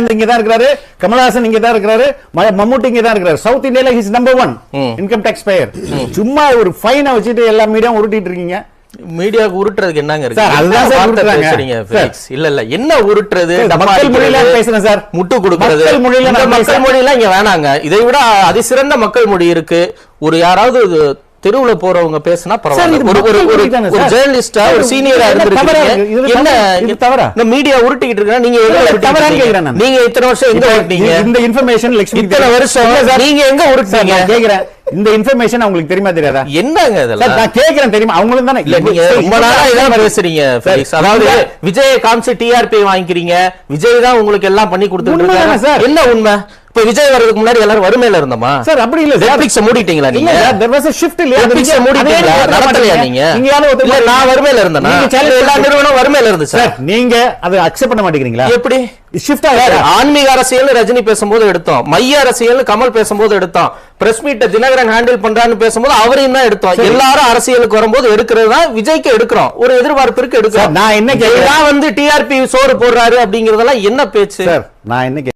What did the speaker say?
இங்க தான் இருக்காரு, கமலஹாசன் இங்க தான் இருக்காரு, மம்முட்டி இங்க தான் இருக்காரு. சவுத் இந்தியால his number 1 income tax payer. சும்மா ஒரு ஃபைனை வச்சுட்டு எல்லா மீடியாவும் உருட்டிட்டு இருக்கீங்க. மீடியாவுக்கு உருட்டுறதுக்கு என்னங்க இருக்கு? அதுதான் சார் உருட்டுறாங்க. இல்ல இல்ல என்ன உருட்டுறது? மக்கள் மொழியில பேசுறேன் சார். முட்டு கொடுக்கிறது மக்கள் மொழியெல்லாம் இங்க வேணாங்க. இதை விட அதிசிறந்த மக்கள் மொழி இருக்கு. ஒரு யாராவது தெருவுல போறவங்க பேசினா பரவாயில்ல. ஒரு ஜேர்னலிஸ்டா ஒரு சீனியரா இருந்திருக்கீங்க. என்ன இது தவறா? இந்த மீடியா உருட்டிக்கிட்டு இருக்கா? நீங்க நீங்க இத்தனை வருஷம் எங்க உருட்டீங்க? இந்த இன்ஃபர்மேஷன் இத்தனை வருஷம் நீங்க எங்க உருட்டீங்க கேக்குறேன். இந்த இன்ஃபர்மேஷன் உங்களுக்கு தெரியுமா தெரியாதா? என்னங்க இதெல்லாம் நான் கேக்குறேன். தெரியுமா? அவங்களுக்கு தானே. இல்ல நீங்க ரொம்ப நாளா இதான் பேசுறீங்க ஃபெலிக்ஸ். அதாவது விஜய் காமிச்சு டிஆர்பி வாங்கிக்கிறீங்க. விஜய் தான் உங்களுக்கு எல்லாம் பண்ணி கொடுத்துட்டு இருக்காங்க சார். என்ன உண்மை? இப்ப விஜய் வரதுக்கு முன்னாடி எல்லாரும் வறுமையில இருந்தோமா சார்? அப்படி இல்ல. நெட்ஃபிளிக்ஸ் மூடிட்டீங்களா நீங்க? there was a shift இல்ல. நெட்ஃபிளிக்ஸ் மூடிட்டீங்களா? நடத்தலையா நீங்க? நீங்க யாரோ இல்ல நான் வறுமையில இருந்தேனா? எல்லா நிறுவனம் வறுமையில இருந்துச்சு சார். நீங்க அதை அக்செப்ட் பண்ண மாட்டேங்கிறீங்களா? எப்படி ஷிஃப்ட் ஆகுது? ஆன்மீக அரசியல் ரஜினி பேசும்போது எடுத்தோம், மைய அரசியல் கமல் பேசும்போது எடுத்தோம், பிரஸ் மீட் தினகரன் ஹேண்டில் பண்றான்னு பேசும்போது அவரையும் தான் எடுத்தோம். எல்லாரும் அரசியலுக்கு வரும்போது எடுக்கிறது தான் விஜய்க்கு எடுக்கிறோம். ஒரு எதிர்பார்ப்பிற்கு எடுக்கிறோம். நான் என்ன கேக்குறேன், வந்து டிஆர்பி சோறு போடுறாரு அப்படிங்கறதெல்லாம் என்ன பேச்சு சார்? நான் என்ன